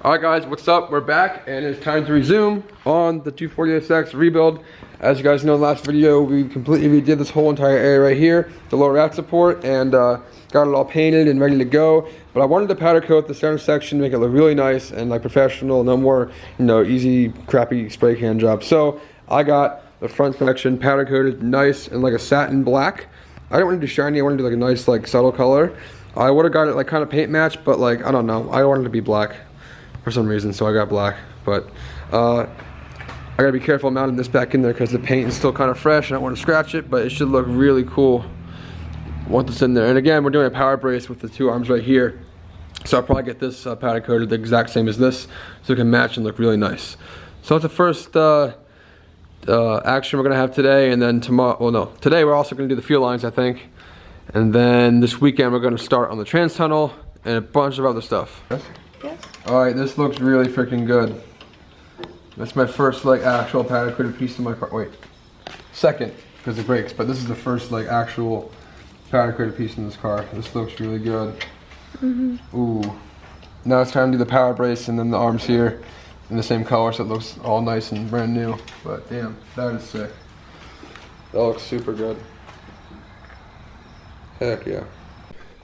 Alright guys, what's up? We're back and it's time to resume on the 240SX rebuild. As you guys know in the last video, we completely redid this whole entire area right here, the lower rack support, and got it all painted and ready to go. But I wanted to powder coat the center section, make it look really nice and like professional, no more, easy, crappy spray can job. So I got the front section powder coated nice and like a satin black. I didn't want to do shiny, I wanted to do like a nice like subtle color. I would have got it like kind of paint match, but like, I don't know, I wanted it to be black for some reason, so I got black. But I gotta be careful mounting this back in there because the paint is still kind of fresh. I don't want to scratch it, but it should look really cool once it's in there. And again, we're doing a power brace with the two arms right here, so I'll probably get this powder coated the exact same as this, so it can match and look really nice. So that's the first action we're gonna have today, and then tomorrow. Well, no, today we're also gonna do the fuel lines, I think, and then this weekend we're gonna start on the trans tunnel and a bunch of other stuff. Yes. Alright, this looks really freaking good. That's my first like actual powder coated piece of my car. Wait, second because it breaks, but this is the first like actual powder coated piece in this car. This looks really good. Ooh. Now it's time to do the power brace and then the arms here in the same color, so it looks all nice and brand new. But damn, that is sick. That looks super good. Heck yeah.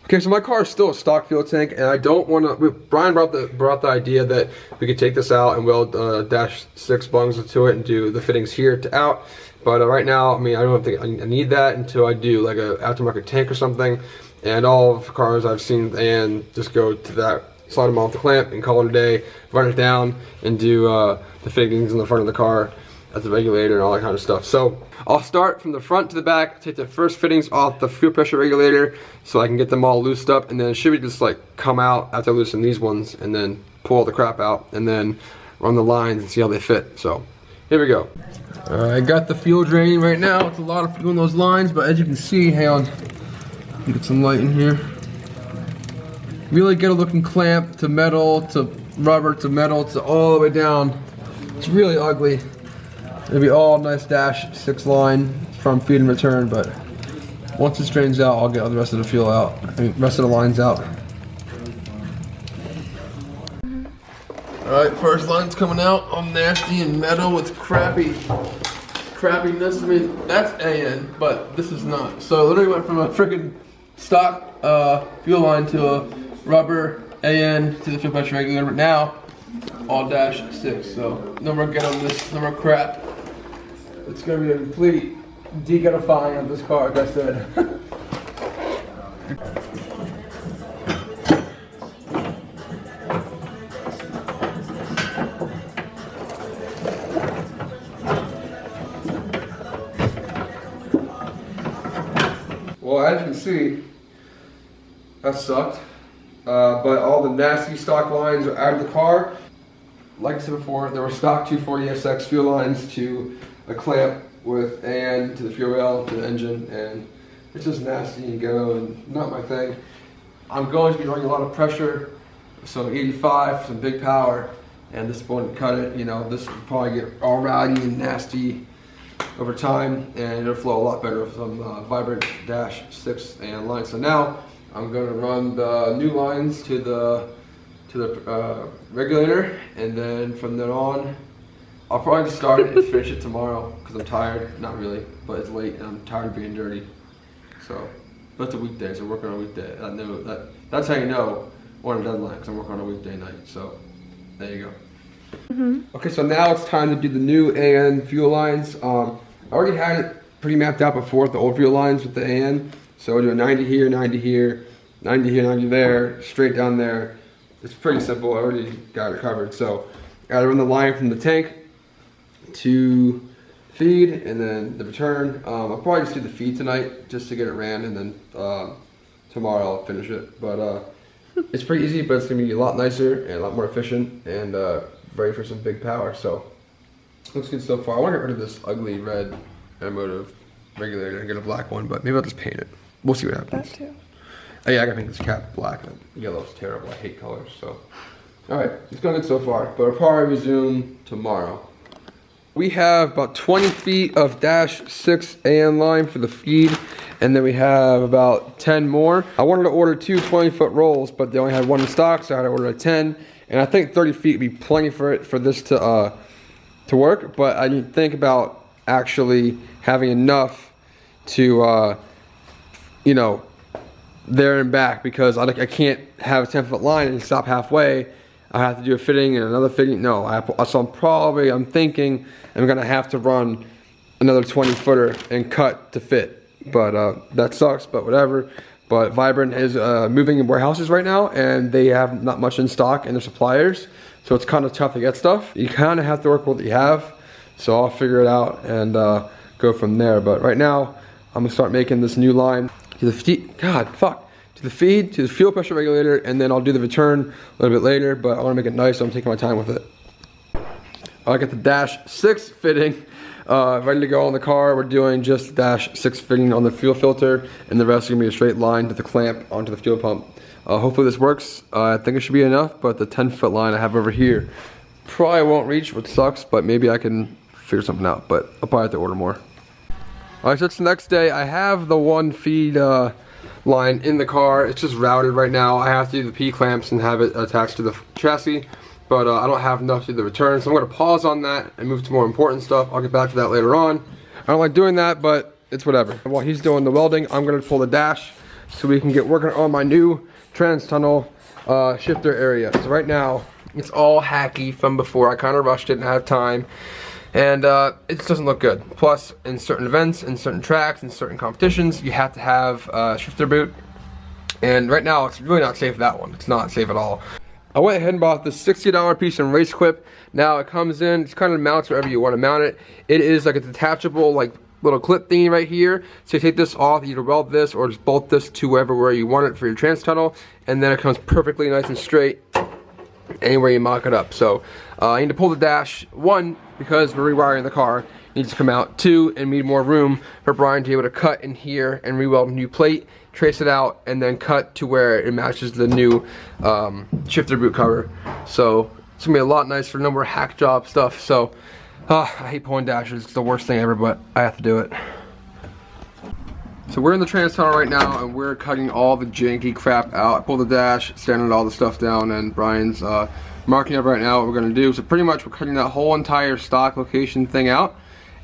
Okay, so my car is still a stock fuel tank, and I don't want to. Brian brought the idea that we could take this out and weld dash 6 bungs to it and do the fittings here to out. But right now, I mean, I don't think I need that until I do like a aftermarket tank or something. And all of the cars I've seen, and just go to that, slide them off the clamp and call it a day, run it down, and do the fittings in the front of the car at the regulator and all that kind of stuff. So I'll start from the front to the back, take the first fittings off the fuel pressure regulator so I can get them all loosed up, and then it should be just like come out after I loosen these ones and then pull all the crap out and then run the lines and see how they fit. So here we go. I got the fuel draining right now. It's a lot of fuel in those lines, but as you can see, hang on, get some light in here. Really good looking clamp to metal to rubber to metal to all the way down. It's really ugly. It'll be all nice dash 6 line from feed and return, but once it strains out, I'll get the rest of the fuel out. I mean, rest of the lines out. Alright, first line's coming out. All nasty and metal with crappiness. I mean, that's AN, but this is not. So I literally went from a freaking stock fuel line to a rubber AN to the fuel pressure regulator, but now all dash 6. So no more get on this, no more crap. It's gonna be a complete de-ghettifying of this car, like I said. Well, as you can see, that sucked. But all the nasty stock lines are out of the car. Like I said before, there were stock 240SX fuel lines to a clamp with AN to the fuel rail to the engine, and it's just nasty and ghetto and not my thing. I'm going to be running a lot of pressure, so 85, some big power, and this won't cut it. This will probably get all rowdy and nasty over time, and it'll flow a lot better with some vibrant dash 6 AN lines. So now I'm going to run the new lines to the regulator, and then from then on I'll probably just start it and finish it tomorrow because I'm tired. Not really, but it's late and I'm tired of being dirty. So that's a weekday, so working on a weekday. I know that's how you know when I'm deadline, because I'm working on a weekday night. So there you go. Okay, so now it's time to do the new AN fuel lines. I already had it pretty mapped out before with the old fuel lines with the AN. So we'll do a 90 here, 90 here, 90 here, 90 there, straight down there. It's pretty simple. I already got it covered. So I gotta run the line from the tank to feed and then the return. I'll probably just do the feed tonight just to get it ran, and then tomorrow I'll finish it. But it's pretty easy, but it's gonna be a lot nicer and a lot more efficient and ready for some big power. So looks good so far. I want to get rid of this ugly red automotive regulator and get a black one, but maybe I'll just paint it. We'll see what happens. That too. Oh yeah, I gotta paint this cap black. That yellow's terrible. I hate colors. So alright, it's going good so far, but I'll probably resume tomorrow. We have about 20 feet of dash 6 AN line for the feed, and then we have about 10 more. I wanted to order two 20-foot rolls, but they only had one in stock, so I had to order a 10, and I think 30 feet would be plenty for this to work. But I didn't think about actually having enough to you know, there and back, because I can't have a 10-foot line and stop halfway. I have to do a fitting and another fitting. No, so I'm thinking I'm gonna have to run another 20-footer and cut to fit. But that sucks, but whatever. But Vibrant is moving in warehouses right now, and they have not much in stock in their suppliers, so it's kind of tough to get stuff. You kind of have to work with what you have, so I'll figure it out and go from there. But right now, I'm gonna start making this new line to the feed. To the feed, to the fuel pressure regulator, and then I'll do the return a little bit later. But I want to make it nice, so I'm taking my time with it. I got the dash 6 fitting ready to go on the car. We're doing just dash 6 fitting on the fuel filter, and the rest is gonna be a straight line to the clamp onto the fuel pump. Hopefully this works. I think it should be enough, but the 10-foot line I have over here probably won't reach, which sucks, but maybe I can figure something out. But I'll probably have to order more. Alright, so it's the next day. I have the one feed line in the car. It's just routed right now. I have to do the P-clamps and have it attached to the chassis, but I don't have enough to do the return, so I'm going to pause on that and move to more important stuff. I'll get back to that later on. I don't like doing that, but it's whatever. While he's doing the welding, I'm going to pull the dash so we can get working on my new trans tunnel shifter area. So right now, it's all hacky from before. I kind of rushed it and had time. And it just doesn't look good. Plus, in certain events, in certain tracks, in certain competitions, you have to have a shifter boot. And right now, it's really not safe, that one. It's not safe at all. I went ahead and bought this $60 piece in Race Quip. Now it comes in, it's kind of mounts wherever you want to mount it. It is like a detachable, like, little clip thingy right here. So you take this off, you either weld this or just bolt this to where you want it for your trans tunnel. And then it comes perfectly nice and straight anywhere you mock it up. So I need to pull the dash, 1, because we're rewiring the car, needs to come out. 2, and need more room for Brian to be able to cut in here and re-weld a new plate, trace it out, and then cut to where it matches the new shifter boot cover. So it's gonna be a lot nicer, no more hack job stuff. So I hate pulling dashes, it's the worst thing ever, but I have to do it. So we're in the trans tunnel right now, and we're cutting all the janky crap out. I pulled the dash, sanded all the stuff down, and Brian's marking up right now what we're gonna do. So pretty much we're cutting that whole entire stock location thing out,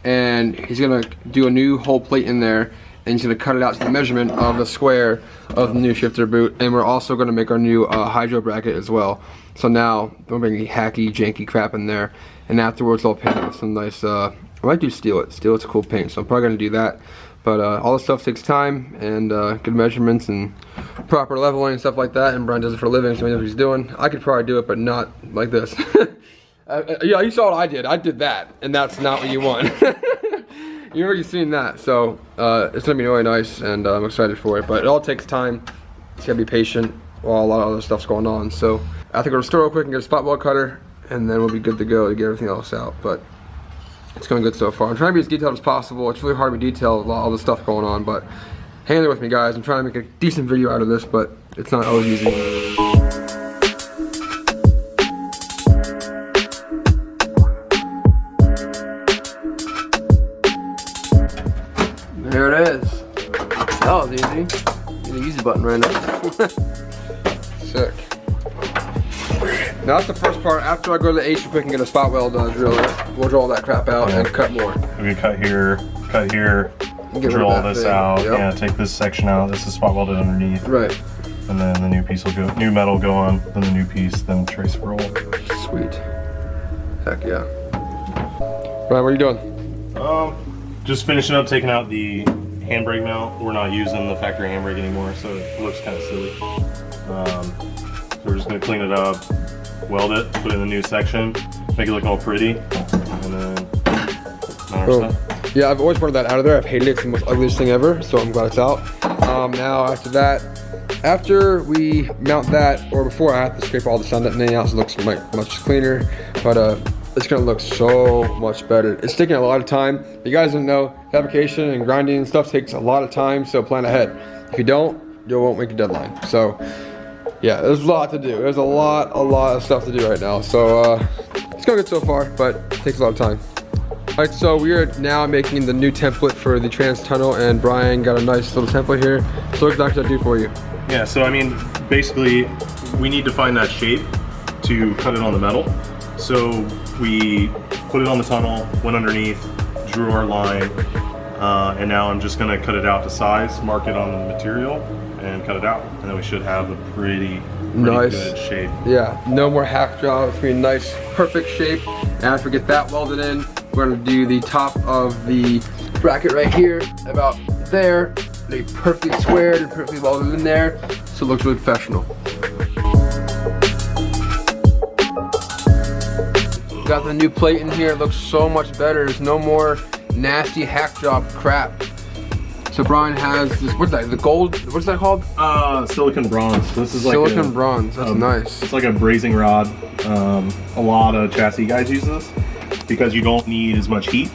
and he's gonna do a new whole plate in there, and he's gonna cut it out to the measurement of the square of the new shifter boot. And we're also gonna make our new hydro bracket as well. So now don't bring any hacky, janky crap in there. And afterwards I'll paint it with some nice, I might do steel it. Steel it's a cool paint, so I'm probably gonna do that. But all this stuff takes time and good measurements and proper leveling and stuff like that. And Brian does it for a living, so he knows what he's doing. I could probably do it, but not like this. Yeah, you saw what I did. I did that, and that's not what you want. You've already seen that, so it's gonna be really nice, and I'm excited for it. But it all takes time. You gotta be patient while a lot of other stuff's going on. So I think I'll store real quick and get a spot weld cutter, and then we'll be good to go to get everything else out. But it's going good so far. I'm trying to be as detailed as possible. It's really hard to be detailed with all the stuff going on, but hang there with me, guys. I'm trying to make a decent video out of this, but it's not always easy. There it is. That was easy. Need the easy button right now. Sick. Now that's the first part. After I go to the H, we can get a spot weld drill. We'll draw all that crap out and cut more. We can cut here, drill all this out. Yep. Yeah, take this section out. This is spot welded underneath. Right. And then the new piece will go, new metal go on, then the new piece, then trace roll. Sweet. Heck yeah. Brian, what are you doing? Just finishing up taking out the handbrake mount. We're not using the factory handbrake anymore, so it looks kind of silly. So we're just gonna clean it up, weld it, put it in the new section, make it look all pretty, and then yeah, I've always wanted that out of there. I've hated it. It's the most ugliest thing ever, so I'm glad it's out. Now after that, after we mount that, or before, I have to scrape all the sun and out, so it looks much cleaner, but it's gonna look so much better. It's taking a lot of time. You guys don't know, fabrication and grinding and stuff takes a lot of time, so plan ahead. If you don't, you won't make a deadline. So yeah, there's a lot to do. There's a lot of stuff to do right now. So it's going good so far, but it takes a lot of time. All right, so we are now making the new template for the trans tunnel, and Brian got a nice little template here. So what exactly did I do for you? Yeah, so I mean, basically, we need to find that shape to cut it on the metal. So we put it on the tunnel, went underneath, drew our line, and now I'm just gonna cut it out to size, mark it on the material, and cut it out. And then we should have a pretty nice good shape. Yeah, no more hack job. It's gonna be a nice, perfect shape. And after we get that welded in, we're gonna do the top of the bracket right here, about there. They perfectly squared and perfectly welded in there, so it looks really professional. Got the new plate in here. It looks so much better. There's no more nasty hack job crap. So Brian has this, what's that, the gold, what's that called? Silicon bronze. This is like silicon bronze, that's nice. It's like a brazing rod. A lot of chassis guys use this because you don't need as much heat.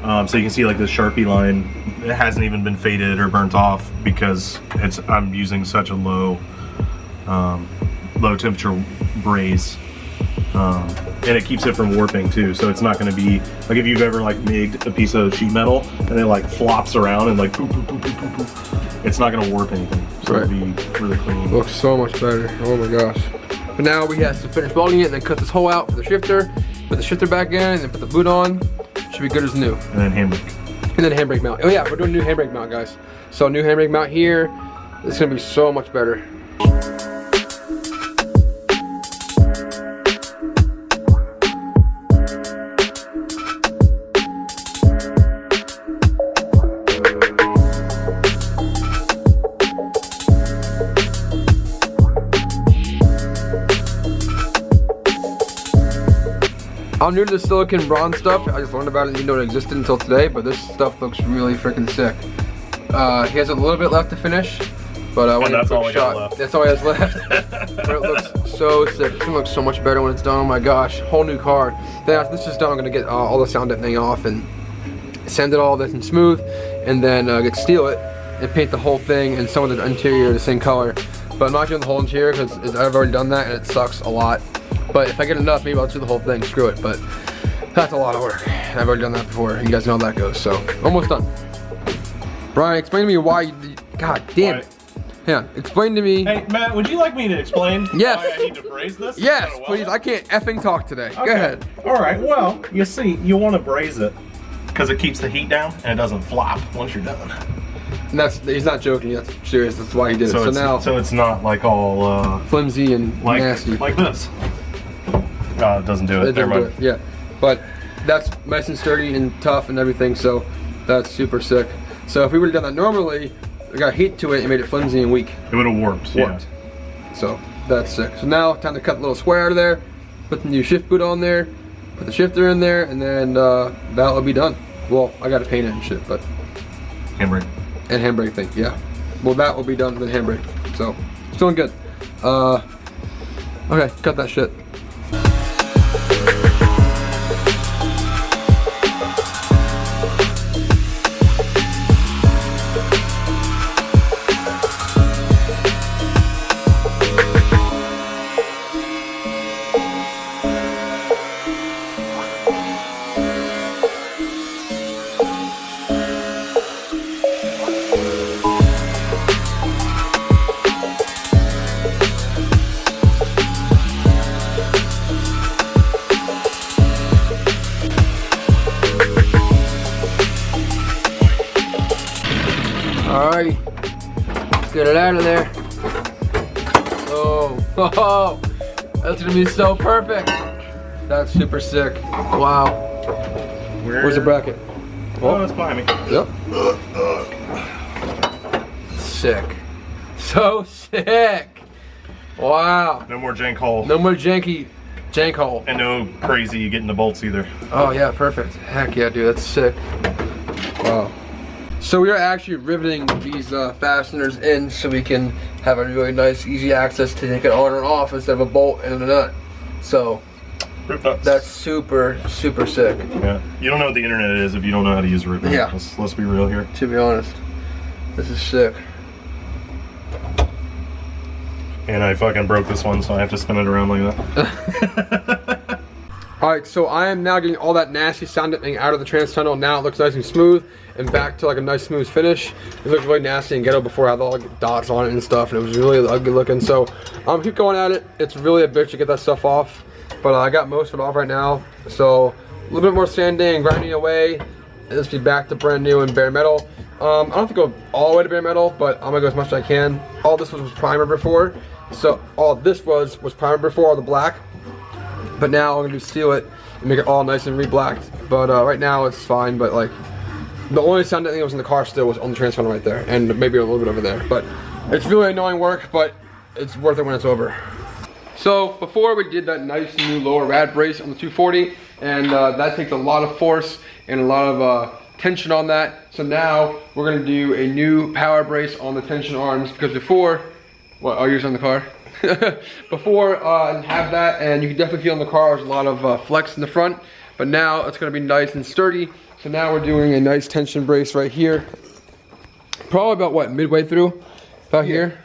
So you can see like this Sharpie line, it hasn't even been faded or burnt off because I'm using such a low temperature braze. And it keeps it from warping too, so it's not going to be like if you've ever like migged a piece of sheet metal and it like flops around and like poof, poof, poof, poof, poof, poof. It's not going to warp anything, so right. It'll be really clean. Looks so much better. Oh my gosh. But now we have to finish welding it and then cut this hole out for the shifter, put the shifter back in, and then put the boot on. Should be good as new. And then handbrake. And then handbrake mount. Oh yeah, we're doing a new handbrake mount, guys. So new handbrake mount here. It's going to be so much better. I'm new to the silicon bronze stuff. I just learned about it and didn't know it existed until today, but this stuff looks really freaking sick. He has a little bit left to finish, but I want that's a all quick I got shot. left. That's all he has left. But it looks so sick. It's gonna look so much better when it's done. Oh my gosh, whole new car. Then after this is done, I'm gonna get all the sound thing off and sand it all nice and smooth, and then steel it and paint the whole thing and some of the interior the same color. But I'm not doing the whole interior because I've already done that and it sucks a lot. But if I get enough, maybe I'll do the whole thing, screw it. But that's a lot of work. I've already done that before. You guys know how that goes, so almost done. Brian, explain to me why you, God damn it. Hang on, explain to me. Hey, Matt, would you like me to explain Yes. why I need to braze this? Yes, please, I can't effing talk today. Okay. Go ahead. All right, well, you see, you want to braze it because it keeps the heat down and it doesn't flop once you're done. And he's not joking, that's serious, that's why he did it. So now, so it's not like all flimsy and nasty. Like this. It doesn't do it. It doesn't do it, yeah. But that's nice and sturdy and tough and everything, so that's super sick. So if we would have done that normally, we got heat to it and made it flimsy and weak. It would have warped. Yeah. So that's sick. So now time to cut the little square out of there, put the new shift boot on there, put the shifter in there, and then that'll be done. Well, I gotta paint it and shit, but Handbrake. and handbrake thing, yeah. Well, that will be done with handbrake. So it's doing good. Okay, cut that shit. Alrighty, let's get it out of there. Oh, that's gonna be so perfect. That's super sick. Wow. Where's the bracket? Oh, it's behind me. Yep. Sick. So sick. Wow. No more jank hole. No more jank hole. And no crazy getting the bolts either. Oh yeah, perfect. Heck yeah, dude, that's sick. Wow. So we are actually riveting these fasteners in so we can have a really nice, easy access to take it on and off instead of a bolt and a nut. So that's super, super sick. Yeah. You don't know what the internet is if you don't know how to use a rip. Yeah. Let's be real here. To be honest, this is sick. And I fucking broke this one, so I have to spin it around like that. Alright, so I am now getting all that nasty sounding out of the trans tunnel. Now it looks nice and smooth and back to like a nice smooth finish. It looked really nasty and ghetto before. I had all the dots on it and stuff, and it was really ugly looking. So keep going at it. It's really a bitch to get that stuff off, but I got most of it off right now. So a little bit more sanding and grinding away, and this will be back to brand new and bare metal. I don't have to go all the way to bare metal, but I'm gonna go as much as I can. All this was primer before, so all this was primer before, all the black. But now I'm gonna seal it and make it all nice and re-blacked. But right now it's fine. But like the only sound that was in the car still was on the transponder right there, and maybe a little bit over there. But it's really annoying work, but it's worth it when it's over. So before we did that nice new lower rad brace on the 240, and that takes a lot of force and a lot of tension on that. So now we're gonna do a new power brace on the tension arms, because before, what, are yours on the car? Before have that, and you can definitely feel in the car there's a lot of flex in the front, but now it's going to be nice and sturdy. So now we're doing a nice tension brace right here, probably about what, midway through, about here.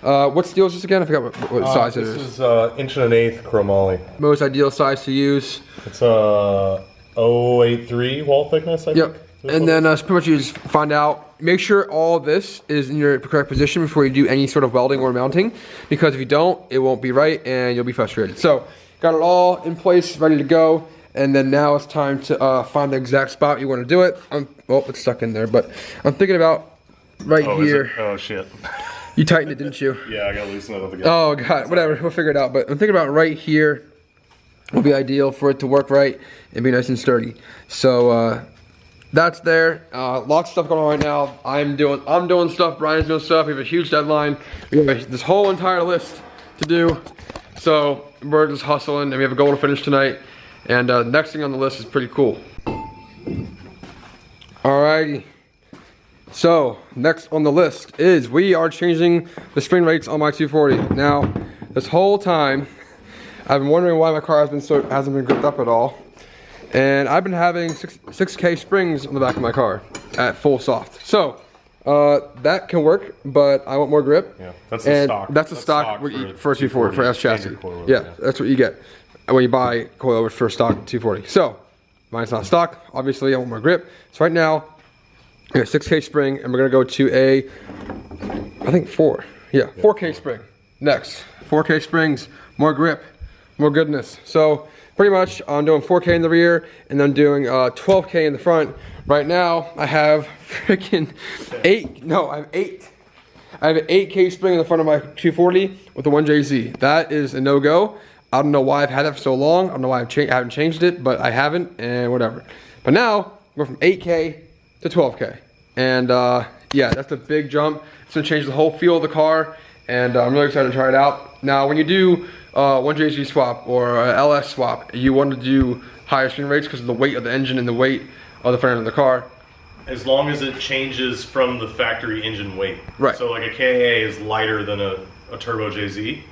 What steel is this again? I forgot what size it is. This is 1.125" chromoly. Most ideal size to use. It's a 0.83 wall thickness, I think. And then pretty much you just find out, make sure all this is in your correct position before you do any sort of welding or mounting, because if you don't, it won't be right and you'll be frustrated. So got it all in place, ready to go, and then now it's time to find the exact spot you want to do it. Oh, it's stuck in there, but I'm thinking about right here. Oh shit. You tightened it, didn't you? Yeah, I gotta loosen it up again. Oh god, whatever, we'll figure it out. But I'm thinking about right here will be ideal for it to work right and be nice and sturdy. So that's there. Lots of stuff going on right now. I'm doing stuff. Brian's doing stuff. We have a huge deadline. We have this whole entire list to do. So we're just hustling, and we have a goal to finish tonight. And next thing on the list is pretty cool. Alrighty. So next on the list is we are changing the spring rates on my 240. Now, this whole time, I've been wondering why my car hasn't been gripped up at all. And I've been having 6K springs on the back of my car at full soft. So that can work, but I want more grip. Yeah, that's the stock. That's the stock for 240 for S chassis. Yeah, that's what you get when you buy coilovers for stock 240. So mine's not stock. Obviously, I want more grip. So right now, I got 6K spring, and we're gonna go to a, I think 4. Yeah, 4K spring. Next, 4K springs, more grip, more goodness. So pretty much I'm doing 4K in the rear, and then doing 12K in the front. Right now I have freaking 8. No, I have 8. I have an 8K spring in the front of my 240 with the 1JZ. That is a no-go. I don't know why I've had that for so long. I don't know why I haven't changed it, but I haven't, and whatever. But now we're from 8K to 12K, and yeah, that's a big jump. It's gonna change the whole feel of the car, and I'm really excited to try it out. Now, when you do 1JZ swap or LS swap, you want to do higher spring rates because of the weight of the engine and the weight of the front end of the car. As long as it changes from the factory engine weight. Right. So like a KA is lighter than a Turbo JZ,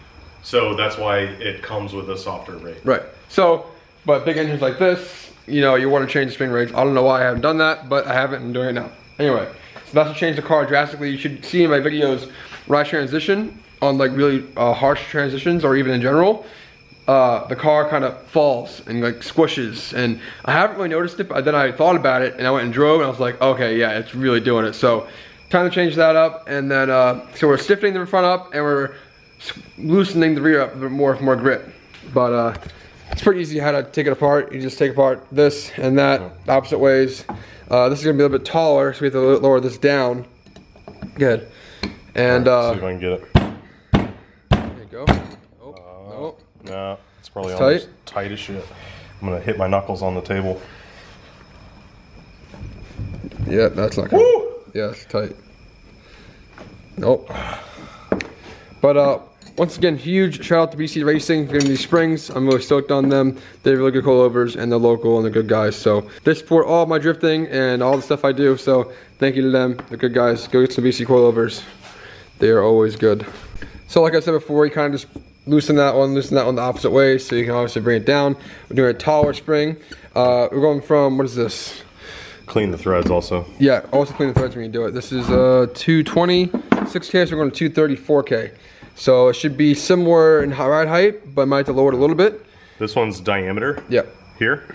so that's why it comes with a softer rate. Right. So, but big engines like this, you know, you want to change the spring rates. I don't know why I haven't done that, but I haven't, and I'm doing it now. Anyway, so that's to change the car drastically. You should see in my videos where I transition on like really harsh transitions, or even in general, the car kind of falls and like squishes, and I haven't really noticed it, but then I thought about it and I went and drove, and I was like, okay, yeah, it's really doing it. So time to change that up, and then so we're stiffening the front up and we're loosening the rear up a bit more for more grip. But it's pretty easy how to take it apart. You just take apart this and that opposite ways. This is gonna be a little bit taller, so we have to lower this down. Good. And see if I can get it. There you go. Oh, no. No, it's probably It's almost tight as shit. I'm gonna hit my knuckles on the table. Yeah, that's not good. Woo! Yeah, it's tight. Nope. But once again, huge shout out to BC Racing for giving me these springs. I'm really stoked on them. They're really good coilovers, and they're local, and they're good guys. So they support all my drifting and all the stuff I do. So thank you to them. They're good guys. Go get some BC coilovers. They are always good. So like I said before, you kind of just loosen that one the opposite way, so you can obviously bring it down. We're doing a taller spring. We're going from, what is this? Clean the threads also. Yeah, also clean the threads when you do it. This is 220 6K, so we're going to 230 4K. So it should be similar in ride height, but I might have to lower it a little bit. This one's diameter. Yep. here,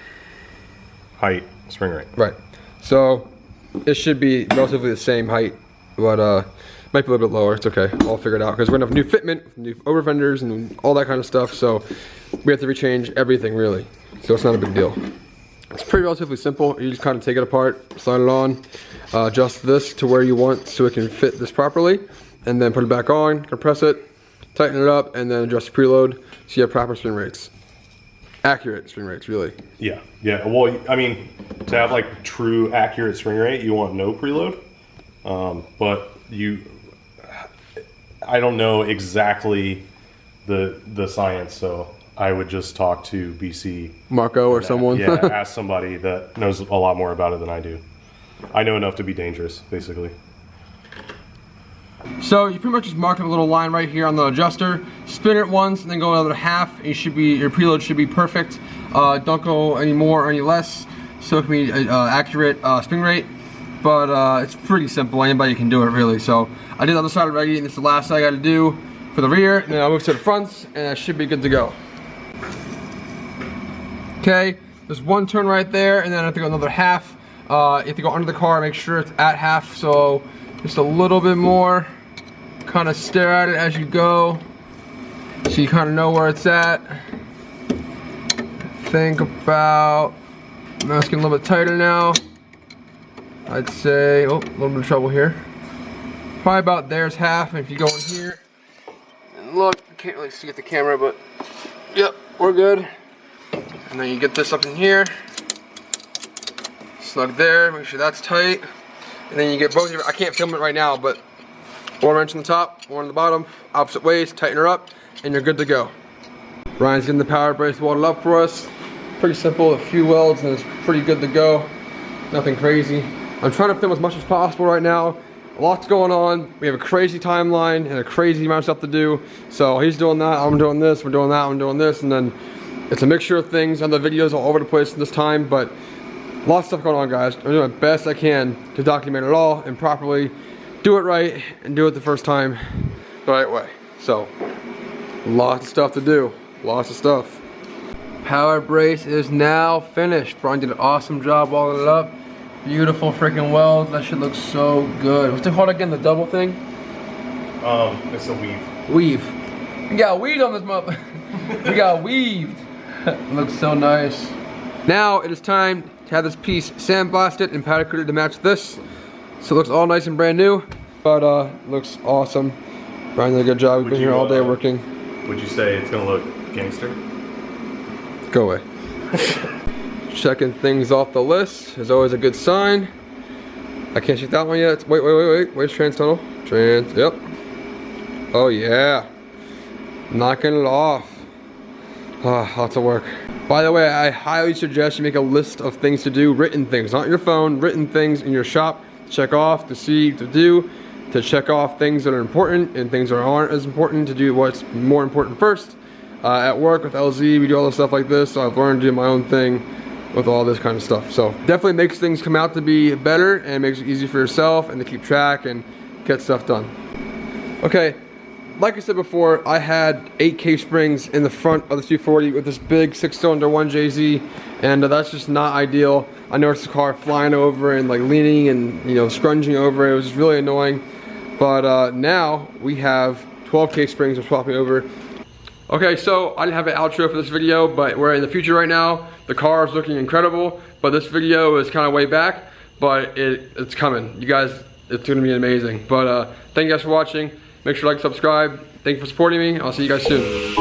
height, spring rate. Right. So it should be relatively the same height, but might be a little bit lower. It's okay. I'll figure it out because we're gonna have new fitment, new over fenders, and all that kind of stuff. So we have to rechange everything really. So it's not a big deal. It's pretty relatively simple. You just kind of take it apart, slide it on, adjust this to where you want so it can fit this properly, and then put it back on, compress it, tighten it up, and then adjust the preload so you have proper spring rates. Accurate spring rates, really. Yeah, yeah. Well, I mean, to have like true accurate spring rate, you want no preload. But I don't know exactly the science, so I would just talk to BC. Marco or someone. Yeah, ask somebody that knows a lot more about it than I do. I know enough to be dangerous, basically. So you pretty much just mark a little line right here on the adjuster, spin it once, and then go another half. And your preload should be perfect. Don't go any more or any less, so it can be accurate spring rate. But it's pretty simple. Anybody can do it really. So I did the other side already, and this is the last thing I got to do for the rear. And then I'll move to the fronts, and I should be good to go. Okay, there's one turn right there, and then I have to go another half. If you go under the car, make sure it's at half. So just a little bit more. Kind of stare at it as you go, so you kind of know where it's at. Think about, now it's getting a little bit tighter now. I'd say, oh, a little bit of trouble here. Probably about there's half. And if you go in here and look, you can't really see at the camera, but yep, we're good. And then you get this up in here, slug there, make sure that's tight. And then you get both of your, I can't film it right now, but one wrench on the top, one on the bottom, opposite ways, tighten her up, and you're good to go. Ryan's getting the power brace welded up for us. Pretty simple, a few welds, and it's pretty good to go. Nothing crazy. I'm trying to film as much as possible right now. Lots going on. We have a crazy timeline and a crazy amount of stuff to do. So he's doing that, I'm doing this, we're doing that, I'm doing this, and then it's a mixture of things, and the videos all over the place this time, but lots of stuff going on, guys. I'm doing the best I can to document it all and properly do it right and do it the first time the right way. So lots of stuff to do, lots of stuff. Power brace is now finished. Brian did an awesome job welding it up. Beautiful freaking weld. That shit looks so good. What's it called again, the double thing? It's a weave. Weave. We got weaved on this mother. We got weaved. It looks so nice. Now it is time to have this piece sandblasted and powder coated to match this. So it looks all nice and brand new, but looks awesome. Brian did a good job. We've been here all day working. Would you say it's gonna look gangster? Go away. Checking things off the list is always a good sign. I can't shoot that one yet. Wait. Where's trans tunnel? Trans, yep. Oh yeah. Knocking it off. Lots of work. By the way, I highly suggest you make a list of things to do, written things, not your phone, written things in your shop. Check off, to see, to do, to check off things that are important and things that aren't as important, to do what's more important first. At work with LZ, we do all this stuff like this, so I've learned to do my own thing with all this kind of stuff. So definitely makes things come out to be better and makes it easy for yourself and to keep track and get stuff done. Okay, like I said before, I had 8 K-springs in the front of the 240 with this big 6-cylinder 1JZ, and that's just not ideal. I noticed the car flying over and like leaning and, you know, scrunging over. It was really annoying. But now we have 12 K-springs we're swapping over. Okay, so I didn't have an outro for this video, but we're in the future right now. The car is looking incredible, but this video is kind of way back, but it's coming. You guys, it's gonna be amazing. But thank you guys for watching. Make sure to like, subscribe. Thank you for supporting me. I'll see you guys soon.